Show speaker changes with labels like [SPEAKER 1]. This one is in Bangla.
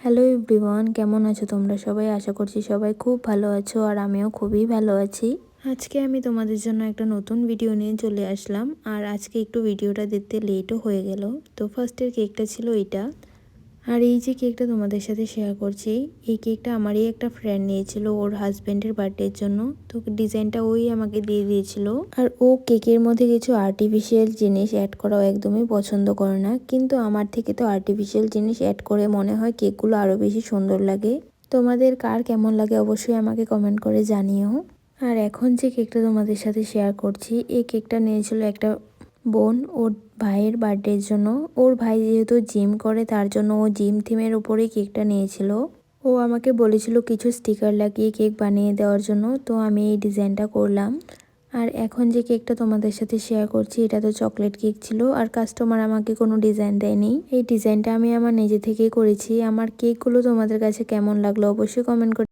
[SPEAKER 1] হ্যালো এভরিওয়ান, কেমন আছো তোমরা সবাই? আশা করছি সবাই খুব ভালো আছো আর আমিও খুবই ভালো আছি। আজকে আমি তোমাদের জন্য একটা নতুন ভিডিও নিয়ে চলে আসলাম। আর আজকে একটু ভিডিওটা দিতে লেটও হয়ে গেল। তো ফার্স্টের কেকটা ছিল এটা। আর এই যে কেকটা তোমাদের সাথে শেয়ার করছি, এই কেকটা আমারই একটা ফ্রেন্ড নিয়েছিল ওর হাজব্যান্ডের বার্থডের জন্য। তো ডিজাইনটা ওই আমাকে দিয়ে দিয়েছিল। আর ও কেকের মধ্যে কিছু আর্টিফিশিয়াল জিনিস অ্যাড করাও একদমই পছন্দ করে না, কিন্তু আমার থেকে তো আর্টিফিশিয়াল জিনিস অ্যাড করে মনে হয় কেকগুলো আরও বেশি সুন্দর লাগে। তোমাদের কার কেমন লাগে অবশ্যই আমাকে কমেন্ট করে জানিও। আর এখন যে কেকটা তোমাদের সাথে শেয়ার করছি, এই কেকটা নিয়েছিল একটা বোন ওর ভাইয়ের বার্থডের জন্য। ওর ভাই যেহেতু জিম করে, তার জন্য ও জিম থিমের উপরেই কেকটা নিয়েছিল। ও আমাকে বলেছিল কিছু স্টিকার লাগিয়ে কেক বানিয়ে দেওয়ার জন্য, তো আমি এই ডিজাইনটা করলাম। আর এখন যে কেকটা তোমাদের সাথে শেয়ার করছি, এটা তো চকলেট কেক ছিল আর কাস্টমার আমাকে কোনো ডিজাইন দেয়নি। এই ডিজাইনটা আমি আমার নিজে থেকেই করেছি। আমার কেকগুলো তোমাদের কাছে কেমন লাগলো অবশ্যই কমেন্ট করে